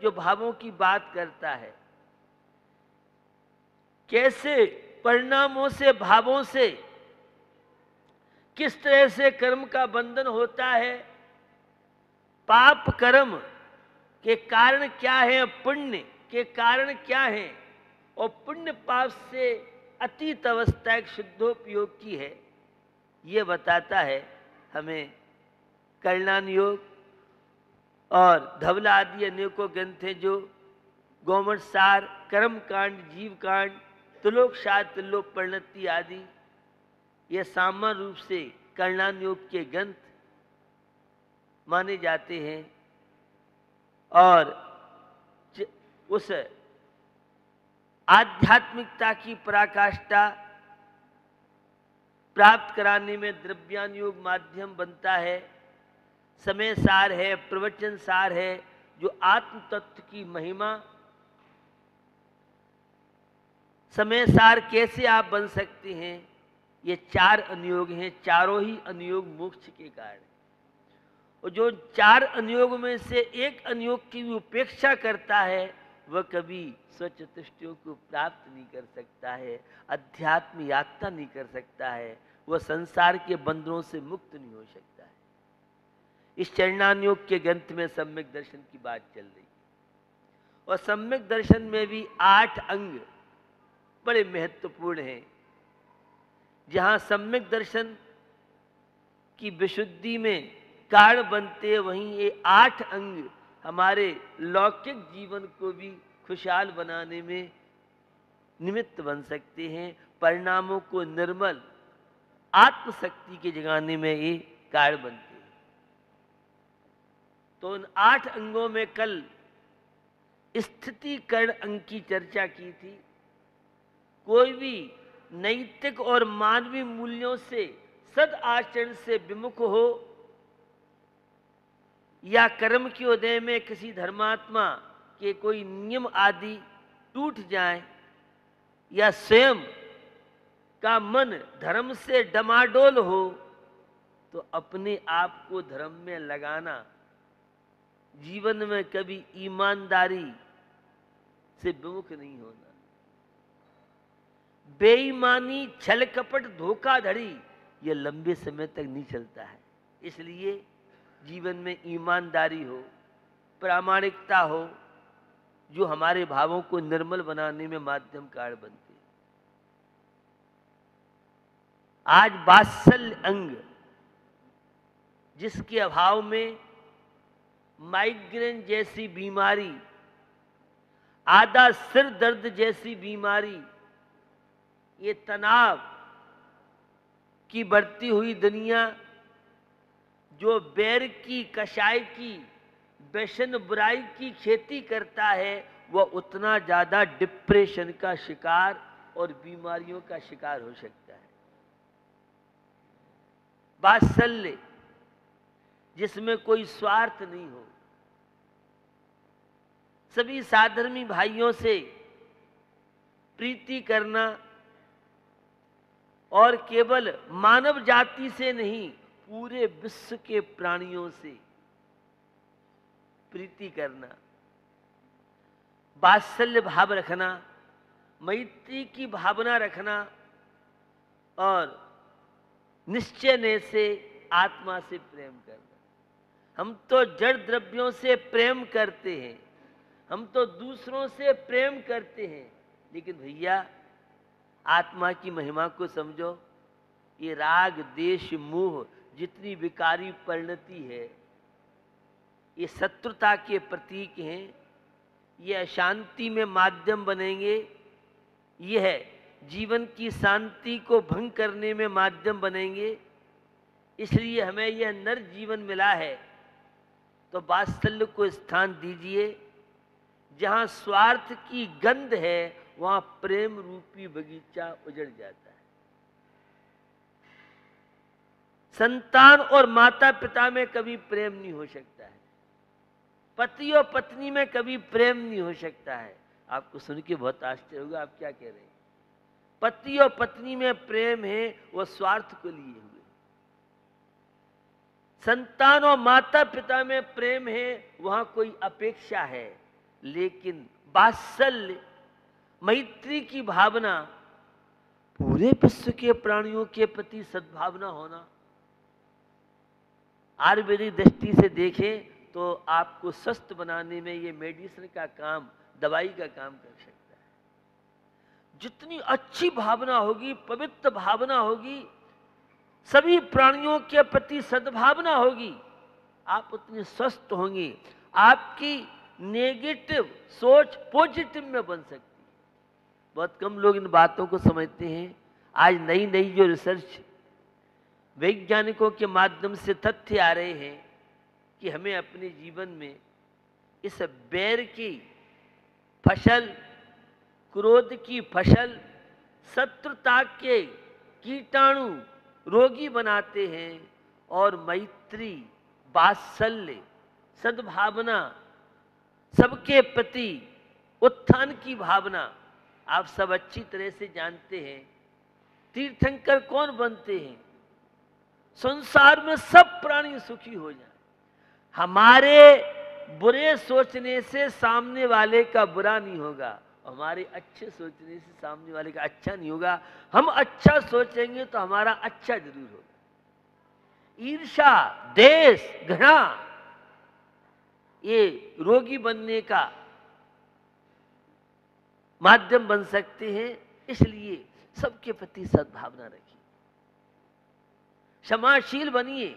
जो भावों की बात करता है, कैसे परिणामों से, भावों से किस तरह से कर्म का बंधन होता है, पाप कर्म के कारण क्या है, पुण्य के कारण क्या है, और पुण्य पाप से अतीत अवस्था एक शुद्धोपयोग की है, ये बताता है हमें कल्याण योग। और धवला आदि अनेकों ग्रंथ हैं जो गौमठ सार, कर्म कांड, जीव कांड, त्रिलोक सार, त्रिलोक परिणति आदि ये सामान्य रूप से कल्याण योग के ग्रंथ माने जाते हैं। और उस आध्यात्मिकता की पराकाष्ठा प्राप्त कराने में द्रव्यान योग माध्यम बनता है, समय सार है, प्रवचन सार है, जो आत्म तत्व की महिमा, समय सार कैसे आप बन सकते हैं, ये 4 अनुयोग हैं। चारों ही अनुयोग मोक्ष के कारण, और जो 4 अनुयोग में से एक अनुयोग की भी उपेक्षा करता है वह कभी स्वचतुष्टयों को प्राप्त नहीं कर सकता है, अध्यात्म यात्रा नहीं कर सकता है, वह संसार के बंधनों से मुक्त नहीं हो सकता है। इस चरणानुयोग के ग्रंथ में सम्यक दर्शन की बात चल रही है, और सम्यक दर्शन में भी 8 अंग बड़े महत्वपूर्ण हैं। जहां सम्यक दर्शन की विशुद्धि में कारण बनते हैं, वहीं ये 8 अंग हमारे लौकिक जीवन को भी खुशहाल बनाने में निमित्त बन सकते हैं, परिणामों को निर्मल आत्मशक्ति के जगाने में ये कारण बनते हैं। तो उन 8 अंगों में कल स्थितिकरण अंग की चर्चा की थी। कोई भी नैतिक और मानवीय मूल्यों से, सद आचरण से विमुख हो, या कर्म के उदय में किसी धर्मात्मा के कोई नियम आदि टूट जाए, या स्वयं का मन धर्म से डमाडोल हो, तो अपने आप को धर्म में लगाना, जीवन में कभी ईमानदारी से विमुख नहीं होना। बेईमानी, छल कपट, धोखाधड़ी ये लंबे समय तक नहीं चलता है। इसलिए जीवन में ईमानदारी हो, प्रामाणिकता हो, जो हमारे भावों को निर्मल बनाने में माध्यम कारण बनते हैं। आज वात्सल्य अंग, जिसके अभाव में माइग्रेन जैसी बीमारी, आधा सिर दर्द जैसी बीमारी, ये तनाव की बढ़ती हुई दुनिया, जो बैर की, कषाय की, व्यसन बुराई की खेती करता है, वह उतना ज्यादा डिप्रेशन का शिकार और बीमारियों का शिकार हो सकता है। वात्सल्य, जिसमें कोई स्वार्थ नहीं हो, सभी साधर्मी भाइयों से प्रीति करना, और केवल मानव जाति से नहीं, पूरे विश्व के प्राणियों से प्रीति करना, वात्सल्य भाव रखना, मैत्री की भावना रखना, और निश्चय से आत्मा से प्रेम करना। हम तो जड़ द्रव्यों से प्रेम करते हैं, हम तो दूसरों से प्रेम करते हैं, लेकिन भैया आत्मा की महिमा को समझो। ये राग, देश, मोह जितनी विकारी परिणति है, ये शत्रुता के प्रतीक हैं, ये अशांति में माध्यम बनेंगे, यह जीवन की शांति को भंग करने में माध्यम बनेंगे। इसलिए हमें यह नर जीवन मिला है, तो वात्सल्य को स्थान दीजिए। जहां स्वार्थ की गंध है, वहां प्रेम रूपी बगीचा उजड़ जाता है। संतान और माता पिता में कभी प्रेम नहीं हो सकता है, पति और पत्नी में कभी प्रेम नहीं हो सकता है। आपको सुन के बहुत आश्चर्य होगा, आप क्या कह रहे हैं? पति और पत्नी में प्रेम है, वह स्वार्थ को लिए हुए। संतान और माता पिता में प्रेम है, वहां कोई अपेक्षा है, लेकिन वात्सल्य, मैत्री की भावना, पूरे विश्व के प्राणियों के प्रति सद्भावना होना, आयुर्वेदिक दृष्टि से देखें तो आपको स्वस्थ बनाने में ये मेडिसिन का काम, दवाई का काम कर सकता है। जितनी अच्छी भावना होगी, पवित्र भावना होगी, सभी प्राणियों के प्रति सद्भावना होगी, आप उतने स्वस्थ होंगे। आपकी नेगेटिव सोच पॉजिटिव में बन सकती है। बहुत कम लोग इन बातों को समझते हैं। आज नई नई जो रिसर्च वैज्ञानिकों के माध्यम से तथ्य आ रहे हैं कि हमें अपने जीवन में इस बैर की फसल, क्रोध की फसल, शत्रुता के कीटाणु रोगी बनाते हैं और मैत्री, वात्सल्य, सद्भावना, सबके प्रति उत्थान की भावना, आप सब अच्छी तरह से जानते हैं। तीर्थंकर कौन बनते हैं? संसार में सब प्राणी सुखी हो जाए। हमारे बुरे सोचने से सामने वाले का बुरा नहीं होगा, हमारे अच्छे सोचने से सामने वाले का अच्छा नहीं होगा। हम अच्छा सोचेंगे तो हमारा अच्छा जरूर होगा। ईर्ष्या, द्वेष, घृणा ये रोगी बनने का माध्यम बन सकते हैं। इसलिए सबके प्रति सद्भावना रखिए, क्षमाशील बनिए,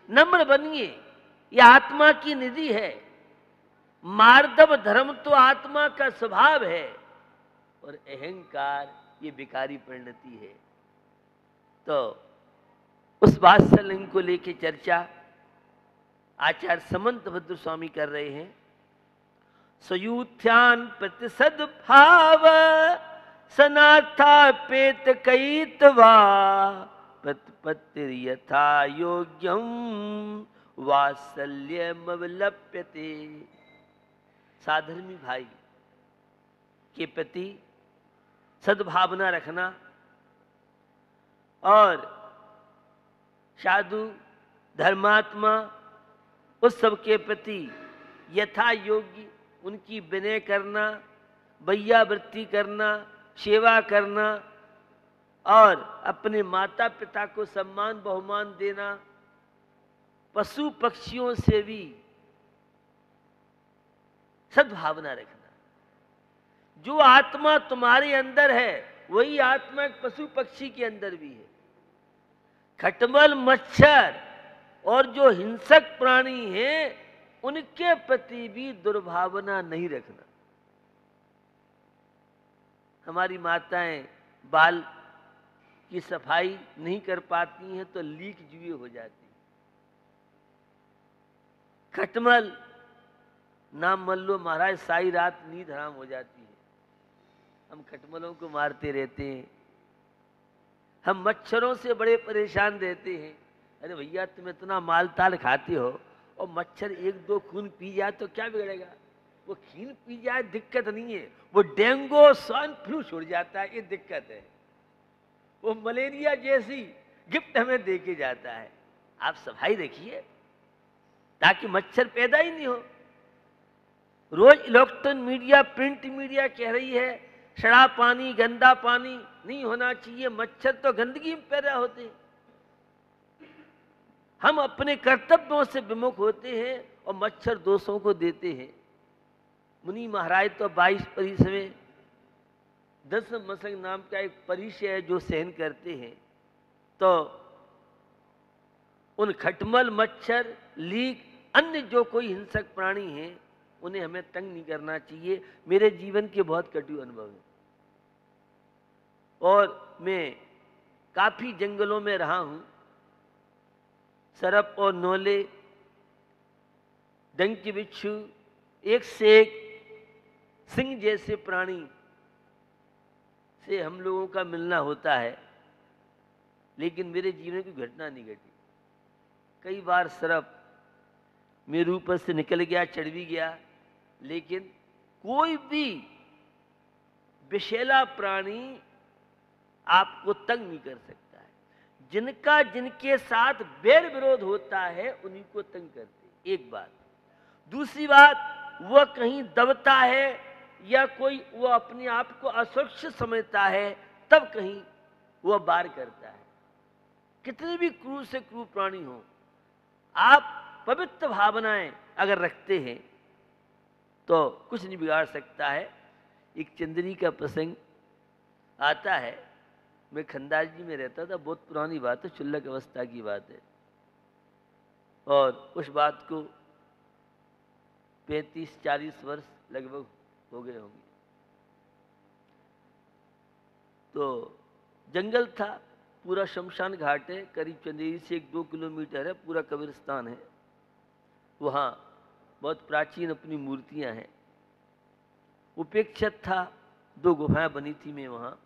नम्र बनिए। यह आत्मा की निधि है। मार्दव धर्म तो आत्मा का स्वभाव है और अहंकार ये विकारी परिणति है। तो उस वात्सल्य को लेकर चर्चा आचार्य समंत भद्र स्वामी कर रहे हैं। सयूथ्यान प्रति सद्भाव सनाथापेत कईतवा प्रतिपत्तिर यथा योग्यम वात्सल्यमवलप्यते। साधर्मी भाई के प्रति सद्भावना रखना और साधु, धर्मात्मा उस सब के प्रति यथा योग्य उनकी विनय करना, वैयावृत्ति करना, सेवा करना और अपने माता पिता को सम्मान बहुमान देना, पशु पक्षियों से भी सद्भावना रखना। जो आत्मा तुम्हारे अंदर है वही आत्मा एक पशु पक्षी के अंदर भी है। खटमल, मच्छर और जो हिंसक प्राणी हैं उनके प्रति भी दुर्भावना नहीं रखना। हमारी माताएं बाल की सफाई नहीं कर पाती हैं तो लीक जुए हो जाती हैं। खटमल नाम मन लो महाराज, सारी रात नींद हराम हो जाती है। हम खटमलों को मारते रहते हैं। हम मच्छरों से बड़े परेशान रहते हैं। अरे भैया तुम इतना माल ताल खाते हो और मच्छर एक दो खून पी जाए तो क्या बिगड़ेगा? वो खून पी जाए दिक्कत नहीं है, वो डेंगू स्वाइन फ्लू छूट जाता है, ये दिक्कत है। वो मलेरिया जैसी गिफ्ट हमें दे के जाता है। आप सफाई रखिए ताकि मच्छर पैदा ही नहीं हो। रोज इलेक्ट्रॉनिक मीडिया, प्रिंट मीडिया कह रही है सड़ा पानी, गंदा पानी नहीं होना चाहिए। मच्छर तो गंदगी में पैदा होते हैं। हम अपने कर्तव्यों से विमुख होते हैं और मच्छर दोषों को देते हैं। मुनि महाराज तो 22 परिस में 10 मसंग नाम का एक परिचय है जो सहन करते हैं। तो उन खटमल, मच्छर, लीक, अन्य जो कोई हिंसक प्राणी हैं उन्हें हमें तंग नहीं करना चाहिए। मेरे जीवन के बहुत कटु अनुभव हैं और मैं काफी जंगलों में रहा हूं। सरप और नोले, डंक बिच्छू, एक से एक सिंह जैसे प्राणी से हम लोगों का मिलना होता है, लेकिन मेरे जीवन की घटना नहीं घटी। कई बार सरप मेरे ऊपर से निकल गया, चढ़ भी गया, लेकिन कोई भी विषैला प्राणी आपको तंग नहीं कर सकता है। जिनका जिनके साथ बैर विरोध होता है उन्हीं को तंग करते। एक बात। दूसरी बात, वह कहीं दबता है या कोई वो अपने आप को असुरक्षित समझता है, तब कहीं वह वार करता है। कितने भी क्रूर से क्रूर प्राणी हो, आप पवित्र भावनाएं अगर रखते हैं तो कुछ नहीं बिगाड़ सकता है। एक चंद्री का प्रसंग आता है। मैं खंडार जी में रहता था, बहुत पुरानी बात है, क्षुल्लक अवस्था की बात है, और उस बात को 35-40 वर्ष लगभग हो गए होंगे। तो जंगल था, पूरा शमशान घाट है, करीब चंदेरी से 1-2 किलोमीटर है, पूरा कब्रिस्तान है। वहाँ बहुत प्राचीन अपनी मूर्तियां हैं। उपेक्षित था, 2 गुफाएं बनी थी मैं वहाँ।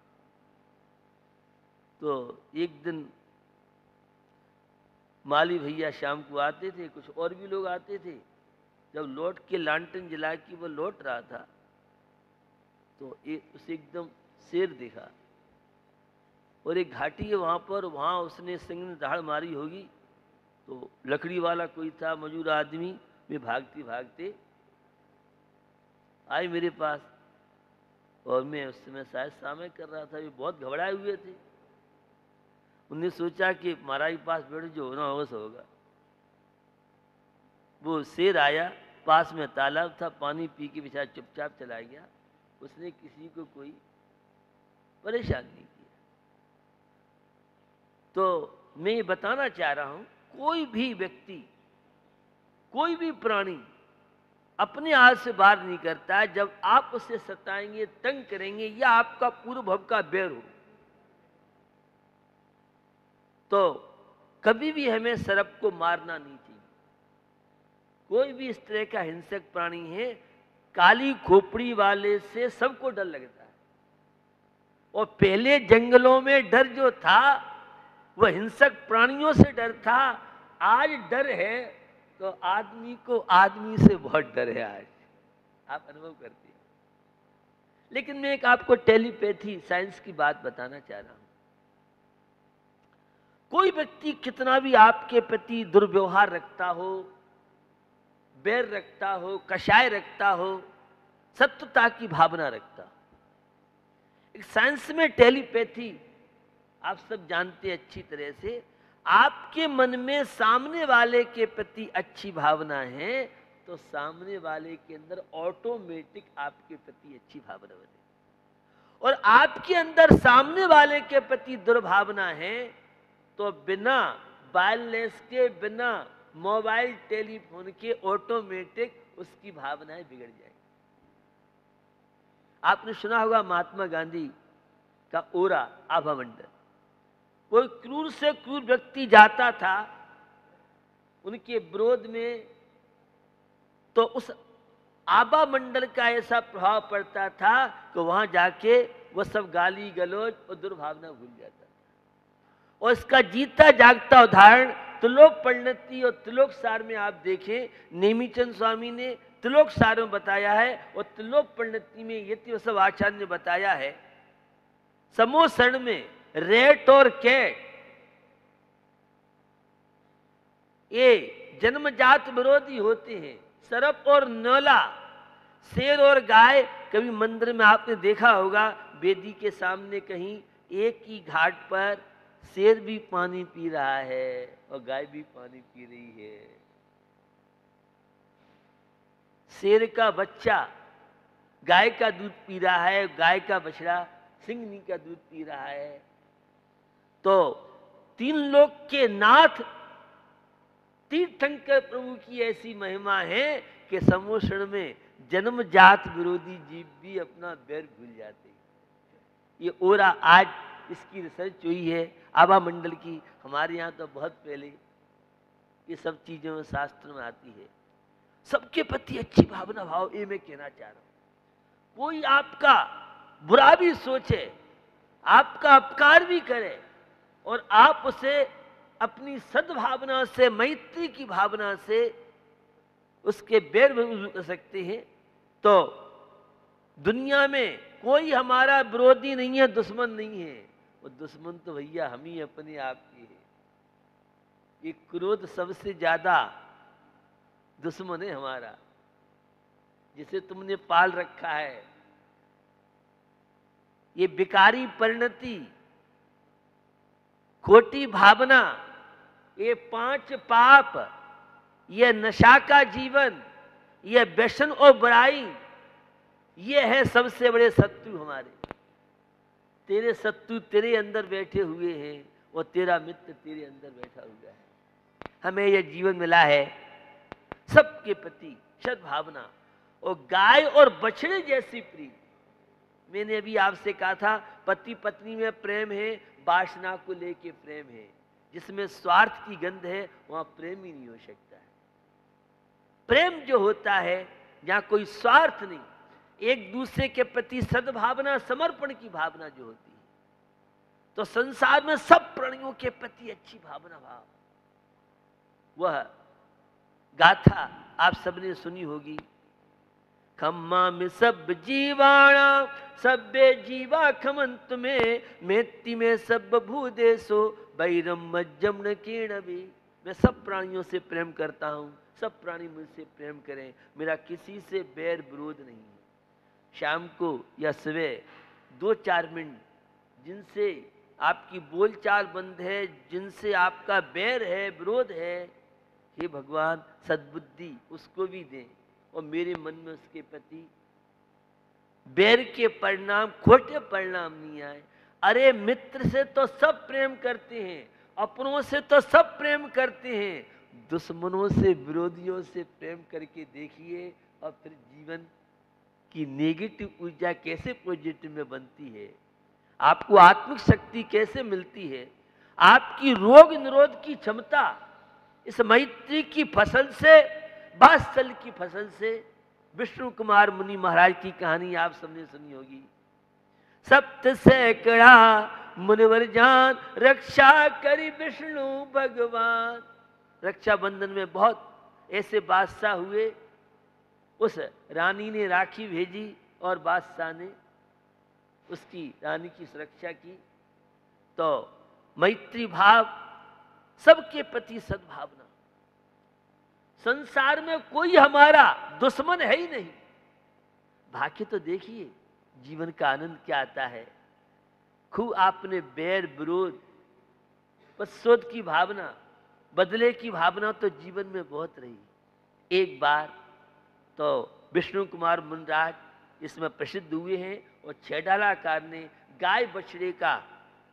तो एक दिन माली भैया शाम को आते थे, कुछ और भी लोग आते थे। जब लौट के लालटेन जला के वो लौट रहा था तो उसे एकदम शेर दिखा, और एक घाटी है वहाँ पर, वहाँ उसने सिंह ने दहाड़ मारी होगी। तो लकड़ी वाला कोई था, मजूर आदमी, वे भागते भागते आए मेरे पास, और मैं उस समय शायद सामय कर रहा था। वे बहुत घबराए हुए थे। उन्हें सोचा कि महाराज के पास बैठ, जो होना होगा सो होगा। वो शेर आया, पास में तालाब था, पानी पी के बेचारा चुपचाप चला गया। उसने किसी को कोई परेशान नहीं किया। तो मैं ये बताना चाह रहा हूं, कोई भी व्यक्ति, कोई भी प्राणी अपने हाथ से बाहर नहीं करता है। जब आप उसे सताएंगे, तंग करेंगे, या आपका पूर्व भव का बैर हो, तो कभी भी हमें सर्प को मारना नहीं चाहिए। कोई भी इस तरह का हिंसक प्राणी है, काली खोपड़ी वाले से सबको डर लगता है। और पहले जंगलों में डर जो था वह हिंसक प्राणियों से डर था। आज डर है तो आदमी को आदमी से बहुत डर है। आज आप अनुभव करते हैं। लेकिन मैं एक आपको टेलीपैथी साइंस की बात बताना चाह रहा हूं। कोई व्यक्ति कितना भी आपके प्रति दुर्व्यवहार रखता हो, बैर रखता हो, कषाय रखता हो, सत्यता की भावना रखता हो, एक साइंस में टेलीपैथी आप सब जानते हैं अच्छी तरह से, आपके मन में सामने वाले के प्रति अच्छी भावना है तो सामने वाले के अंदर ऑटोमेटिक आपके प्रति अच्छी भावना बने। और आपके अंदर सामने वाले के प्रति दुर्भावना है तो बिना वायरलेस के, बिना मोबाइल टेलीफोन के ऑटोमेटिक उसकी भावनाएं बिगड़ जाएंगी। आपने सुना होगा महात्मा गांधी का ओरा आभा मंडल। कोई क्रूर से क्रूर व्यक्ति जाता था उनके विरोध में, तो उस आभा मंडल का ऐसा प्रभाव पड़ता था कि वहां जाके वह सब गाली गलौज और दुर्भावना भूल जाता था। और इसका जीता जागता उदाहरण त्रिलोक परिणति और त्रिलोक सार में आप देखें, नेमीचंद स्वामी ने त्रिलोक सार में बताया है, और त्रिलोक परिणति में यतिवसव आचार्य ने बताया है। समोसण में रेट और कैट ये जन्मजात विरोधी होते हैं। सर्प और नौला, शेर और गाय, कभी मंदिर में आपने देखा होगा वेदी के सामने कहीं एक ही घाट पर शेर भी पानी पी रहा है और गाय भी पानी पी रही है। शेर का बच्चा गाय का दूध पी रहा है, गाय का बछड़ा सिंघनी का दूध पी रहा है। तो तीन लोक के नाथ तीर्थंकर प्रभु की ऐसी महिमा है कि समोषण में जन्मजात विरोधी जीव भी अपना बैर भूल जाते हैं। ये ओरा आज इसकी रिसर्च हुई है आभा मंडल की। हमारे यहाँ तो बहुत पहले ये सब चीजें शास्त्र में आती है। सबके प्रति अच्छी भावना भाव, ये मैं कहना चाह रहा हूं। कोई आपका बुरा भी सोचे, आपका अपकार भी करे, और आप उसे अपनी सद्भावना से, मैत्री की भावना से उसके बैर में कर सकते हैं। तो दुनिया में कोई हमारा विरोधी नहीं है, दुश्मन नहीं है। वो दुश्मन तो भैया हम ही अपने आप के हैं। ये क्रोध सबसे ज्यादा दुश्मन है हमारा। जिसे तुमने पाल रखा है, ये विकारी परिणति, खोटी भावना, ये 5 पाप, ये नशा का जीवन, ये व्यसन और बुराई, ये है सबसे बड़े शत्रु हमारे। तेरे शत्रु तेरे अंदर बैठे हुए हैं और तेरा मित्र तेरे अंदर बैठा हुआ है। हमें यह जीवन मिला है सबके प्रति सद्भावना और गाय और बछड़े जैसी प्रीति। मैंने अभी आपसे कहा था पति पत्नी में प्रेम है, वासना को लेके प्रेम है। जिसमें स्वार्थ की गंध है वहां प्रेम ही नहीं हो सकता है। प्रेम जो होता है जहां कोई स्वार्थ नहीं, एक दूसरे के प्रति सद्भावना, समर्पण की भावना जो होती है, तो संसार में सब प्राणियों के प्रति अच्छी भावना भाव, वह गाथा आप सबने सुनी होगी। खम्मा में सब जीवाणा सभ्य जीवा खमंत में मेत्ती में सब भूदेशो बैरम मज्जम न कीर्णवी। मैं सब प्राणियों से प्रेम करता हूं, सब प्राणी मुझसे प्रेम करें, मेरा किसी से बैर विरोध नहीं है। शाम को या सुबह 2-4 मिनट जिनसे आपकी बोलचाल बंद है, जिनसे आपका बैर है, विरोध है, हे भगवान सद्बुद्धि उसको भी दें और मेरे मन में उसके प्रति बैर के परिणाम, खोटे परिणाम नहीं आए। अरे मित्र से तो सब प्रेम करते हैं, अपनों से तो सब प्रेम करते हैं, दुश्मनों से, विरोधियों से प्रेम करके देखिए और फिर जीवन की नेगेटिव ऊर्जा कैसे पॉजिटिव में बनती है, आपको आत्मिक शक्ति कैसे मिलती है, आपकी रोग निरोध की क्षमता इस मैत्री की फसल से, वात्सल्य की फसल से। विष्णु कुमार मुनि महाराज की कहानी आप सबने सुनी होगी। 7 सैकड़ा मुनिवर जान रक्षा करी विष्णु भगवान। रक्षाबंधन में बहुत ऐसे बादशाह हुए, उस रानी ने राखी भेजी और बादशाह ने उसकी रानी की सुरक्षा की। तो मैत्री भाव, सबके प्रति सद्भावना। संसार में कोई हमारा दुश्मन है ही नहीं। भाग्य तो देखिए जीवन का आनंद क्या आता है। खूब आपने बैर विरोध, पश्चात की भावना, बदले की भावना तो जीवन में बहुत रही। एक बार तो विष्णु कुमार मुनिराज इसमें प्रसिद्ध हुए हैं और छैडालाकार ने गाय बछड़े का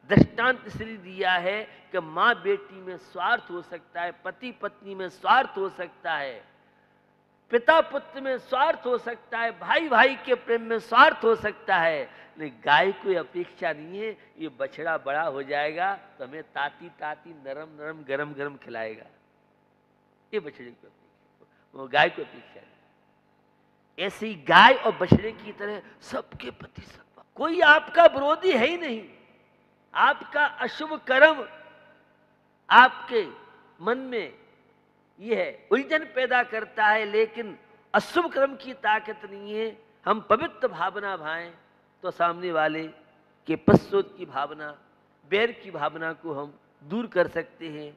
दृष्टांत इसलिए दिया है कि मां बेटी में स्वार्थ हो सकता है, पति पत्नी में स्वार्थ हो सकता है, पिता पुत्र में स्वार्थ हो सकता है, भाई भाई के प्रेम में स्वार्थ हो सकता है, लेकिन गाय कोई अपेक्षा नहीं है। ये बछड़ा बड़ा हो जाएगा तो हमें ताती ताती नरम नरम गरम गरम खिलाएगा, ये बछड़े को अपेक्षा, वो गाय को अपेक्षा नहीं। ऐसे ही गाय और बछड़े की तरह सबके प्रति सद्भाव। कोई आपका विरोधी है ही नहीं। आपका अशुभ कर्म आपके मन में यह उलझन पैदा करता है, लेकिन अशुभ कर्म की ताकत नहीं है। हम पवित्र भावना भाएं तो सामने वाले के पश्चात की भावना, बैर की भावना को हम दूर कर सकते हैं